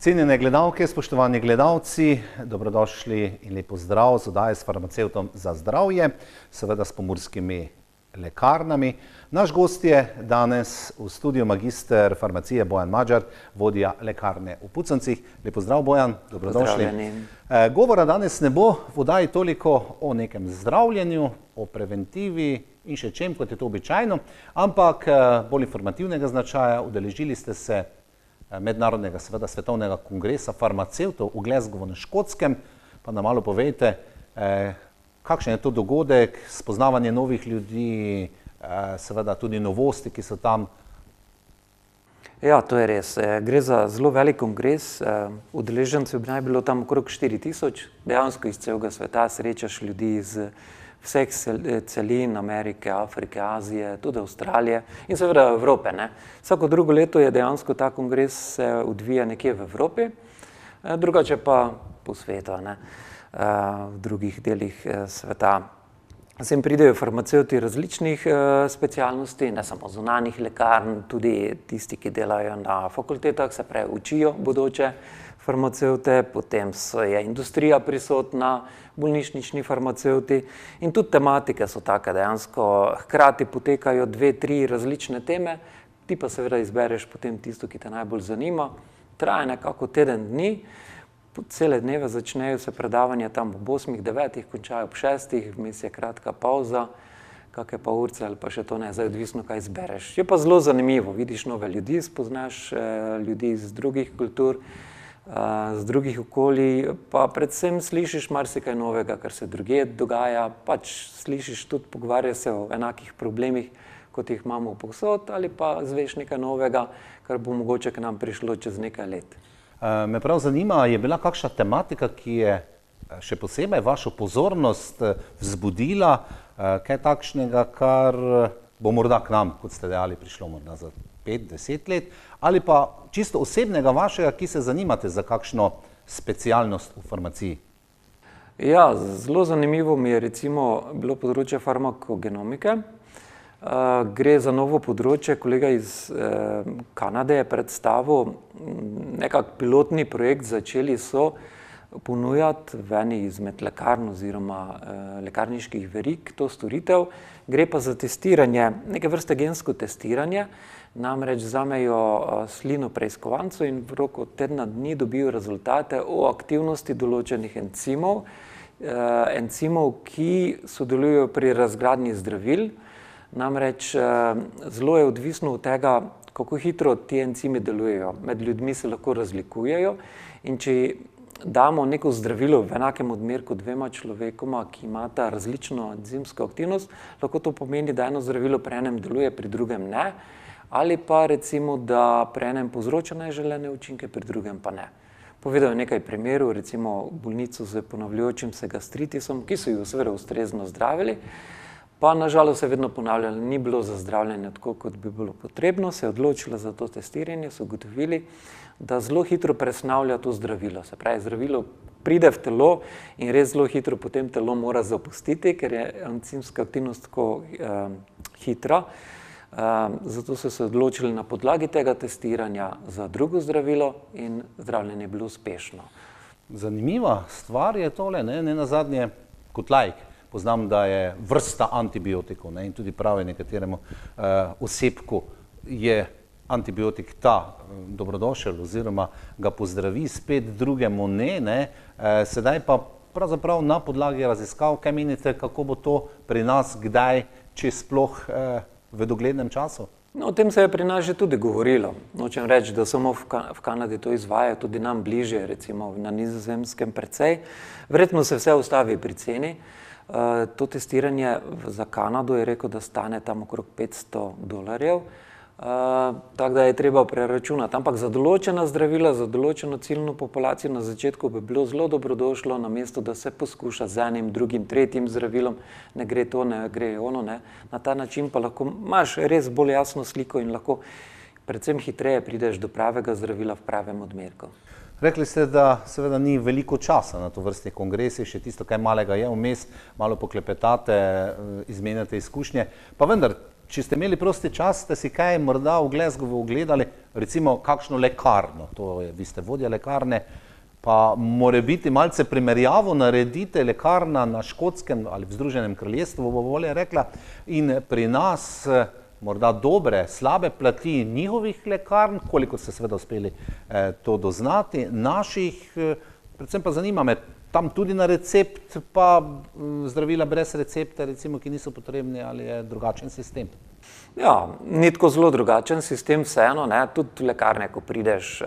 Cenjene gledalke, spoštovani gledalci, dobrodošli in lepo zdrav z oddaje s farmacevtom za zdravje, seveda s pomurskimi lekarnami. Naš gost je danes v studiu magister farmacije Bojan Madžar, vodja lekarne v Puconcih. Lepo zdrav, Bojan, dobrodošli. Govora danes ne bo v oddaji toliko o nekem zdravljenju, o preventivi in še čem, kot je to običajno, ampak bolj informativnega značaja. Udeležili ste se mednarodnega, seveda svetovnega kongresa farmacevtov v Glasgowu na Škotskem. Pa nam malo povejte, kakšen je to dogodek, spoznavanje novih ljudi, seveda tudi novosti, ki so tam. Ja, to je res. Gre za zelo velik kongres. Udeležencev bi naj bilo tam okrog 4000. Dejansko iz celega sveta srečaš ljudi iz vseh celin, Amerike, Afrike, Azije, tudi Avstralije in seveda Evrope. Vsako drugo leto je dejansko ta kongres se odvija nekje v Evropi, drugače pa po svetu, v drugih delih sveta. Sem pridejo farmacevti različnih specialnosti, ne samo zunanjih lekarn, tudi tisti, ki delajo na fakultetah, se pravi učijo bodoče farmacevte, potem je industrija prisotna, bolnišnični farmacevti in tudi tematike so take, dejansko hkrati potekajo 2-3 različne teme, ti pa seveda izbereš potem tisto, ki te najbolj zanima. Traja nekako teden dni, cele dneve začnejo se predavanja tam ob 8-9, končajo ob 6, vmes je kratka pauza, kakšne pa urce ali pa še to ne, zdaj odvisno, kaj izbereš. Je pa zelo zanimivo, vidiš nove ljudi, spoznaš ljudi iz drugih kultur, z drugih okolij, pa predvsem slišiš marsikaj novega, kar se drugje dogaja, pač slišiš tudi, pogovarja se o enakih problemih, kot jih imamo povsod, ali pa zveš nekaj novega, kar bo mogoče k nam prišlo čez nekaj let. Me prav zanima, je bila kakšna tematika, ki je še posebej vašo pozornost vzbudila, kaj takšnega, kar bo morda k nam, kot ste dejali, prišlo morda za 5-10 let, ali pa čisto osebnega vašega, ki se zanimate za kakšno specialnost v farmaciji? Ja, zelo zanimivo mi je recimo bilo področje farmakogenomike. Gre za novo področje, kolega iz Kanade je predstavil nekak pilotni projekt, začeli so ponujati v eni izmed lekarn oziroma lekarniških verig to storitev. Gre pa za testiranje, neke vrste gensko testiranje, namreč vzamejo slino preiskovancev in v roku tedna dni dobijo rezultate o aktivnosti določenih encimov, ki sodelujejo pri razgradnji zdravil. Namreč zelo je odvisno od tega, kako hitro ti encimi delujejo. Med ljudmi se lahko razlikujejo in če damo neko zdravilo v enakem odmerku dvema človekoma, ki imata različno encimsko aktivnost, lahko to pomeni, da eno zdravilo pri enem deluje, pri drugem ne, ali pa recimo, da pri enem povzroča neželene učinke, pri drugem pa ne. Povedal je nekaj primerov, recimo bolnico z ponavljajočim se gastritisom, ki so jo seveda ustrezno zdravili, pa nažalost se vedno ponavljalo, ni bilo za zdravljenje tako, kot bi bilo potrebno, se je odločila za to testiranje, so ugotovili, da zelo hitro presnavlja to zdravilo. Se pravi, zdravilo pride v telo in res zelo hitro potem telo mora zapustiti, ker je encimska aktivnost tako hitra. Zato so se odločili na podlagi tega testiranja za drugo zdravilo in zdravljenje je bilo uspešno. Zanimiva stvar je tole, ne nazadnje kot laik. Poznam, da je vrsta antibiotikov in tudi pravi nekateremu osebku je antibiotik ta dobrodošel oziroma ga pozdravi, spet drugemu ne. Sedaj pa pravzaprav na podlagi raziskav, kaj menite, kako bo to pri nas, kdaj, če sploh v doglednem času? No, o tem se je pri nas že tudi govorilo. Nočem reči, da samo v Kanadi to izvajajo, tudi nam bližje, recimo na Nizozemskem precej. Verjetno se vse ustavi pri ceni. To testiranje za Kanado je rekel, da stane tam okrog $500. Tako da je treba preračunati. Ampak za določena zdravila, za določeno ciljno populacijo na začetku bi bilo zelo dobrodošlo, namesto da se poskuša z enim, drugim, tretjim zdravilom, ne gre to, ne gre ono. Na ta način pa lahko imaš res bolj jasno sliko in lahko predvsem hitreje prideš do pravega zdravila v pravem odmerku. Rekli ste, da seveda ni veliko časa na to vrstnih kongresih, še tisto, kaj malega je vmes, malo poklepetate, izmenjate izkušnje, pa vendar če ste imeli prosti čas, ste si kaj morda v Glasgowu ogledali, recimo kakšno lekarno, vi ste vodja lekarne, pa more biti malce primerjavo naredite lekarna na Škotskem ali v Združenem kraljestvu, bo bolje rekla, in pri nas morda dobre, slabe plati njihovih lekarn, koliko ste seveda uspeli to doznati, naših, predvsem pa zanima me, tam tudi na recept, pa zdravila brez recepta, recimo, ki niso potrebni, ali je drugačen sistem? Ja, ni tako zelo drugačen sistem, vseeno, ne, tudi v lekarne, ko prideš,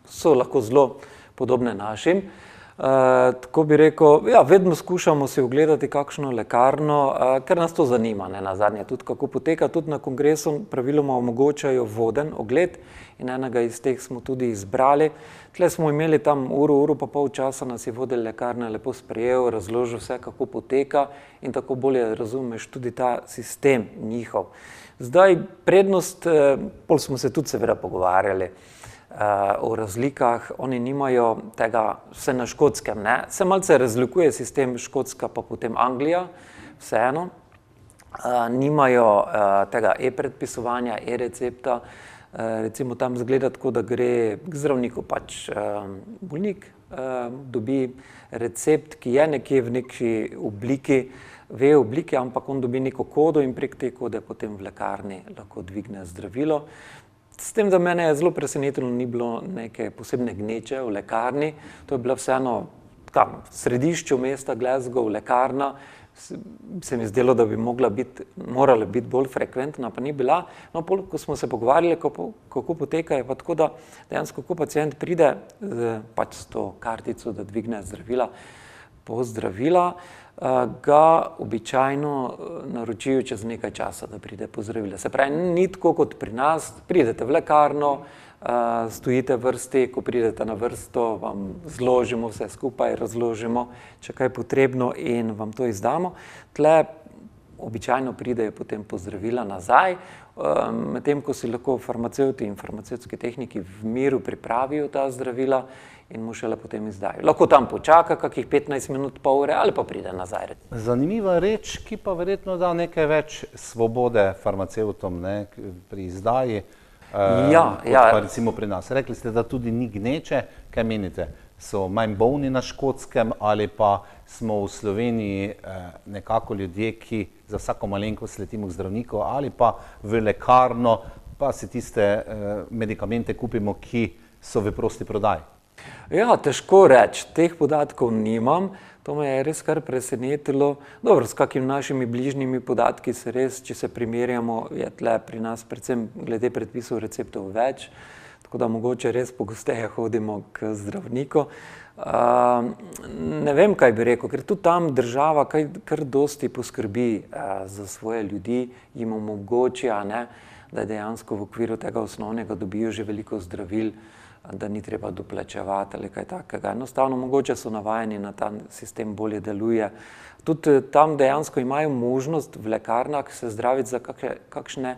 so lahko zelo podobne našim. Tako bi rekel, ja, vedno skušamo si ogledati kakšno lekarno, ker nas to zanima, ne, nazadnje tudi kako poteka, tudi na kongresu praviloma omogočajo voden ogled in enega iz teh smo tudi izbrali. Tle smo imeli tam uro pa pol časa, nas je vodil lekarne lepo sprejel, razložil vse, kako poteka in tako bolje razumeš tudi ta sistem njihov. Zdaj prednost, pol smo se tudi seveda pogovarjali o razlikah, oni nimajo tega, vse na Škotskem, ne, se malce razlikuje sistem Škotska pa potem Anglija, vseeno, nimajo tega e-predpisovanja, e-recepta, recimo tam zgleda tako, da gre k zdravniku pač bolnik, dobi recept, ki je nekje v neki obliki, obliki, ampak on dobi neko kodo in prek te kode potem v lekarni lahko dvigne zdravilo. S tem, da mene je zelo presenetilo, ni bilo neke posebne gneče v lekarni, to je bila vseeno v središču mesta Glasgow lekarna, se mi zdelo, da bi morala biti bolj frekventna, pa ni bila. No, ko smo se pogovarjali, kako poteka, je pa tako, da dejansko, ko pacient pride pač s to kartico, da dvigne zdravila, pozdravila, ga običajno naročijo čez nekaj časa, da pride po zdravila. Se pravi, ni tako kot pri nas, pridete v lekarno, stojite v vrsti, ko pridete na vrsto, vam zložimo vse skupaj, razložimo, če kaj je potrebno in vam to izdamo. Tle običajno pridejo potem po zdravila nazaj, medtem ko si lahko farmacevti in farmacevtski tehniki v miru pripravijo ta zdravila in mu šele potem izdajo. Lahko tam počaka kakih 15 minut, pol ure ali pa pride nazaj. Zanimiva reč, ki pa verjetno da nekaj več svobode farmacevtom, ne, pri izdaji, kot pa recimo pri nas. Rekli ste, da tudi ni gneče, kaj menite? So manj bolni na Škotskem ali pa smo v Sloveniji nekako ljudje, ki za vsako malenkost letimo k zdravniku ali pa v lekarno, pa si tiste medikamente kupimo, ki so v prosti prodaji? Ja, težko reči, teh podatkov nimam, to me je res kar presenetilo. Dobro, s kakimi našimi bližnjimi podatki se res, če se primerjamo, je tle pri nas predvsem glede predpisov receptov več, tako da mogoče res pogosteje hodimo k zdravniku. Ne vem, kaj bi rekel, ker tudi tam država kar dosti poskrbi za svoje ljudi, jim omogoči, da dejansko v okviru tega osnovnega dobijo že veliko zdravil, da ni treba doplačevati ali kaj takega. Enostavno, mogoče so navajeni na ta sistem, bolje deluje. Tudi tam dejansko imajo možnost v lekarnah se zdraviti za kakšne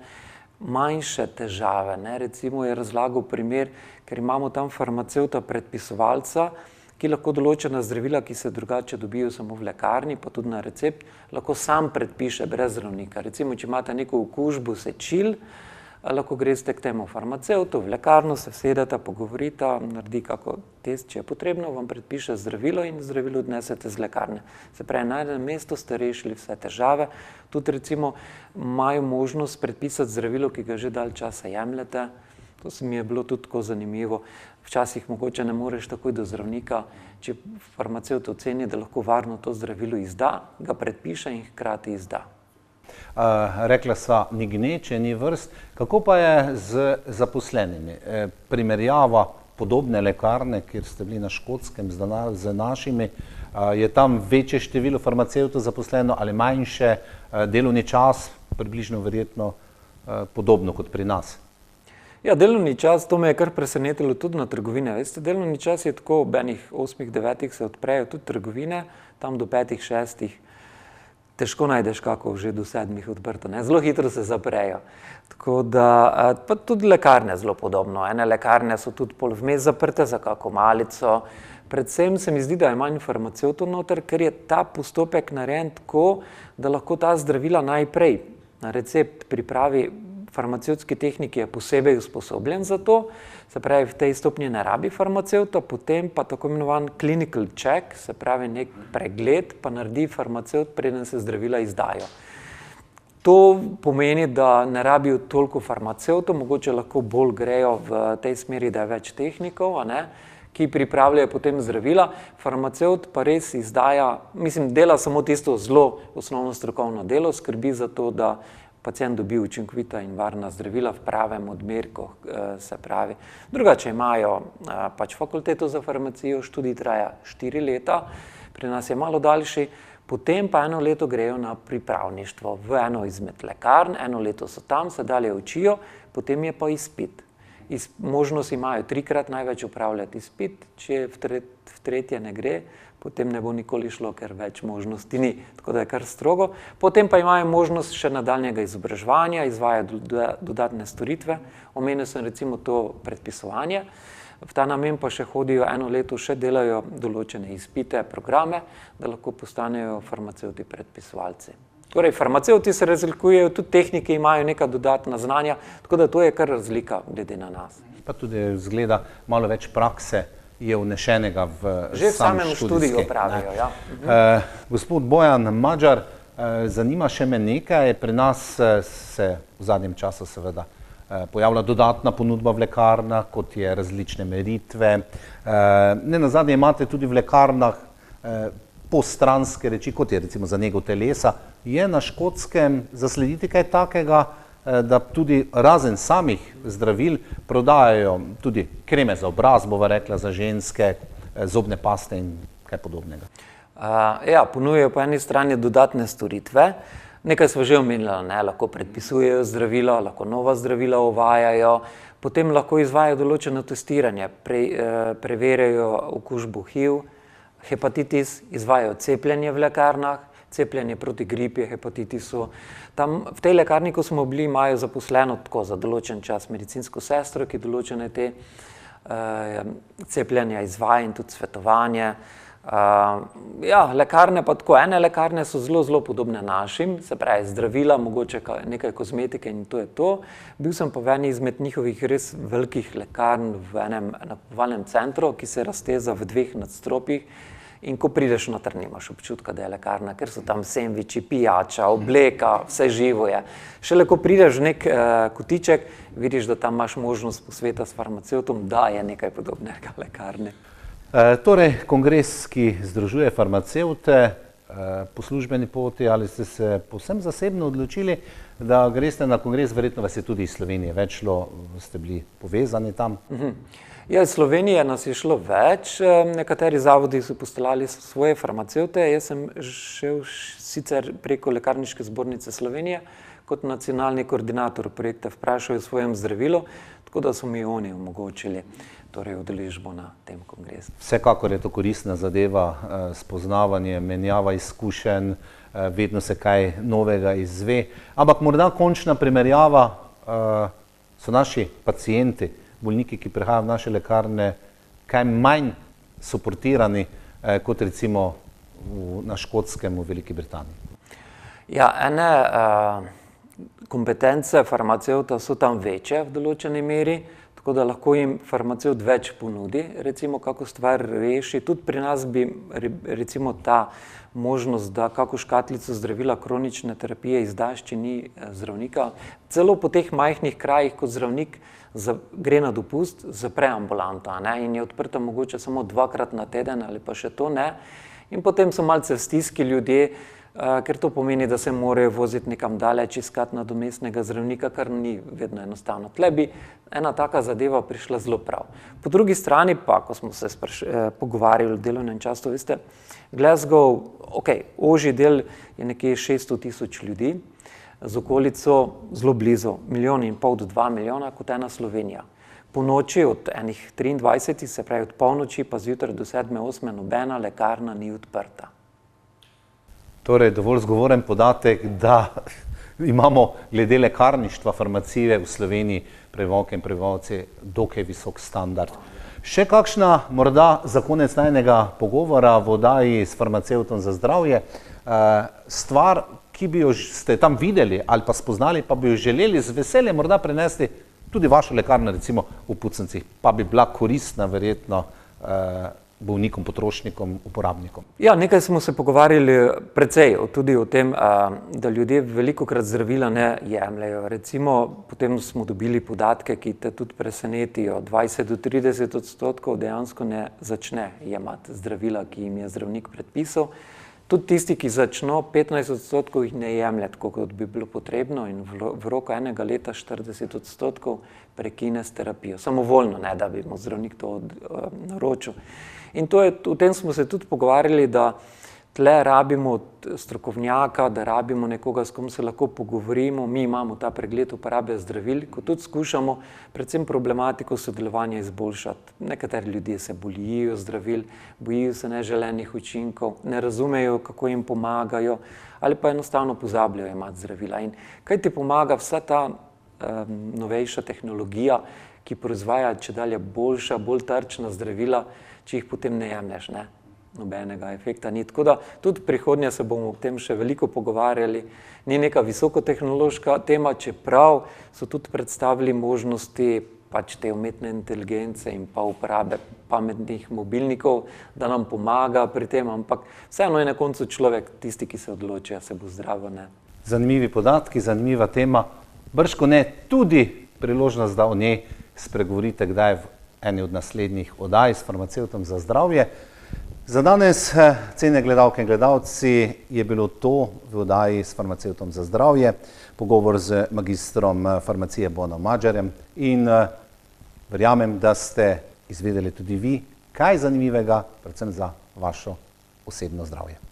manjše težave. Recimo je razlagal primer, ker imamo tam farmacevta predpisovalca, ki lahko določena zdravila, ki se drugače dobijo samo v lekarni, pa tudi na recept, lahko sam predpiše brez zdravnika. Recimo, če imate neko okužbo sečil, lahko greste k temu farmacevtu, v lekarno se sedete, pogovorite, naredi kako test, če je potrebno, vam predpiše zdravilo in zdravilo odnesete z lekarne. Se pravi, na enem mestu ste rešili vse težave, tudi recimo imajo možnost predpisati zdravilo, ki ga že dalj časa jemljete. To se mi je bilo tudi tako zanimivo. Včasih mogoče ne moreš takoj do zdravnika, če farmacevt oceni, da lahko varno to zdravilo izda, ga predpiše in hkrati izda. Rekla sva, ni gneče, ni vrst. Kako pa je z zaposlenimi? Primerjava podobne lekarne, kjer ste bili na Škotskem z našimi, je tam večje število farmacevtov zaposleno ali manjše, delovni čas približno verjetno podobno kot pri nas? Ja, delovni čas, to me je kar presenetilo tudi na trgovine. Veste, delovni čas je tako, ob enih 8-9 se odprejo tudi trgovine, tam do 5-6 težko najdeš kako že do 7 odprto, zelo hitro se zaprejo. Tako da, pa tudi lekarne zelo podobno. Ene lekarne so tudi pol vmes zaprte za kako malico. Predvsem se mi zdi, da je manj farmacevtov noter, ker je ta postopek narejen tako, da lahko ta zdravila najprej na recept pripravi farmacevtski tehnik, je posebej usposobljen za to, se pravi v tej stopnji ne rabi farmacevta, potem pa tako imenovan clinical check, se pravi nek pregled, pa naredi farmacevt, preden se zdravila izdajo. To pomeni, da ne rabijo toliko farmacevtov, mogoče lahko bolj grejo v tej smeri, da je več tehnikov, ki pripravljajo potem zdravila. Farmacevt pa res izdaja, dela samo tisto zelo osnovno strokovno delo, skrbi za to, da pacient dobi učinkovita in varna zdravila v pravem odmerku, se pravi. Drugače imajo pač fakulteto za farmacijo, študij traja 4 leta, pri nas je malo daljši, potem pa 1 leto grejo na pripravništvo v eno izmed lekarn, 1 leto so tam, se dalje učijo, potem je pa izpit. Možnost imajo 3-krat največ upravljati izpit, če v tretje ne gre, potem ne bo nikoli šlo, ker več možnosti ni, tako da je kar strogo. Potem pa imajo možnost še nadaljnjega izobraževanja, izvajajo dodatne storitve, omenil sem recimo to predpisovanje, v ta namen pa še hodijo 1 leto, še delajo določene izpite, programe, da lahko postanejo farmacevti predpisovalci. Torej, farmacevti se razlikujejo, tudi tehniki imajo neka dodatna znanja, tako da to je kar razlika glede na nas. Pa tudi zgleda malo več prakse je vnešenega v že v sam samem študijski. študiju pravijo, ja. Gospod Bojan Madžar, zanima še me nekaj, pri nas se v zadnjem času seveda pojavlja dodatna ponudba v lekarnah, kot je različne meritve. Nenazadnje imate tudi v lekarnah postranske reči, kot je recimo za nego telesa. Je na Škotskem zaslediti kaj takega, da tudi razen samih zdravil prodajajo tudi kreme za obraz, bova rekla, za ženske, zobne paste in kaj podobnega? Ja, ponujajo po eni strani dodatne storitve. Nekaj smo že omenili, lahko predpisujejo zdravila, lahko nova zdravila uvajajo, potem lahko izvajajo določeno testiranje, preverjajo okužbo HIV, hepatitis, izvajajo cepljenje v lekarnah, cepljenje proti gripi, hepatitisu. Tam v tej lekarni, ko smo bili, imajo zaposleno tako za določen čas medicinsko sestro, ki določene te cepljenja izvaja in tudi svetovanje. Ja, lekarne pa tako, ene lekarne so zelo podobne našim, se pravi zdravila, mogoče nekaj kozmetike in to je to. Bil sem pa v eni izmed njihovih res velikih lekarn v enem nakupovalnem centru, ki se razteza v 2 nadstropjih. In ko prideš noter, nimaš občutka, da je lekarna, ker so tam sendviči, pijača, obleka, vse živo je. Šele ko prideš v nek kotiček, vidiš, da tam imaš možnost posveta s farmacevtom, da je nekaj podobnega v lekarni. Torej, kongres, ki združuje farmacevte po službeni poti, ali ste se povsem zasebno odločili, da greste na kongres, verjetno vas je tudi iz Slovenije več šlo, ste bili povezani tam? Ja, iz Slovenije nas je šlo več, nekateri zavodi so postavljali svoje farmacevte, jaz sem šel sicer preko Lekarniške zbornice Slovenije kot nacionalni koordinator projekta Vprašaj o svojem zdravilu, tako da so mi oni omogočili udeležbo na tem kongresu. Vsekakor je to koristna zadeva, spoznavanje, menjava izkušenj, vedno se kaj novega izve, ampak morda končna primerjava so naši pacienti, bolniki, ki prihajajo v naše lekarne, kaj manj suportirani kot recimo na Škotskem, v Veliki Britaniji? Ja, ene kompetence farmacevta so tam večje v določeni meri, tako da lahko jim farmacevt več ponudi, recimo kako stvar reši. Tudi pri nas bi recimo ta možnost, da kako škatlico zdravila kronične terapije izdaš, če ni zdravnika. Celo po teh majhnih krajih, kot zdravnik gre na dopust, zapre ambulanto in je odprta mogoče samo 2-krat na teden ali pa še to ne. In potem so malce v stiski ljudje, ker to pomeni, da se morajo voziti nekam daleč, iskati nadomestnega zdravnika, kar ni vedno enostavno. Tle bi ena taka zadeva prišla zelo prav. Po drugi strani pa, ko smo se pogovarjali o delovnem času, veste, Glasgow, ožji del je nekje 600 000 ljudi, z okolico zelo blizu, 1,5 milijona do 2 milijona, kot ena Slovenija. Po noči od enih 23, se pravi od polnoči pa zjutraj do 7-8, nobena lekarna ni odprta. Torej, dovolj zgovoren podatek, da imamo glede lekarništva, farmacije v Sloveniji, prebivalke in prebivalci, dokaj visok standard. Še kakšna, morda za konec najnega pogovora v oddaji s farmacevtom za zdravje, stvar, ki bi jo ste tam videli ali pa spoznali, pa bi jo želeli z veseljem morda prenesti tudi vašo lekarno, recimo v Pucencih, pa bi bila koristna verjetno bolnikom, potrošnikom, uporabnikom? Ja, nekaj smo se pogovarjali precej tudi o tem, da ljudje velikokrat zdravila ne jemljejo. Recimo, potem smo dobili podatke, ki te tudi presenetijo. 20–30% dejansko ne začne jemati zdravila, ki jim je zdravnik predpisal. Tudi tisti, ki začno, 15% jih ne jemlje tako, kot bi bilo potrebno, in v roku enega leta 40% prekine s terapijo. Samovoljno, ne da bi mu zdravnik to naročil. In o tem smo se tudi pogovarjali, da tle rabimo strokovnjaka, da rabimo nekoga, s kom se lahko pogovorimo. Mi imamo ta pregled uporabe zdravil, ko tudi skušamo predvsem problematiko sodelovanja izboljšati. Nekateri ljudje se bojijo zdravil, bojijo se neželenih učinkov, ne razumejo, kako jim pomagajo, ali pa enostavno pozabljajo imati zdravila. In kaj ti pomaga vsa ta novejša tehnologija, ki proizvaja čedalje boljša, bolj trčna zdravila, če jih potem ne jemlješ, ne? Nobenega efekta ni. Tako da tudi prihodnje se bomo o tem še veliko pogovarjali. Ni neka visokotehnološka tema, čeprav so tudi predstavili možnosti pač te umetne inteligence in pa uporabe pametnih mobilnikov, da nam pomaga pri tem, ampak vseeno je na koncu človek tisti, ki se odloči, a se bo zdravo, ne. Zanimivi podatki, zanimiva tema. Bržkone tudi priložnost, da o njej spregovorite kdaj v eni od naslednjih oddaj s Farmacevtom za zdravje. Za danes, cenjene gledalke in gledalci, je bilo to v oddaji s Farmacevtom za zdravje, pogovor z magistrom farmacije Bojanom Magyarjem, in verjamem, da ste izvedeli tudi vi kaj zanimivega, predvsem za vašo osebno zdravje.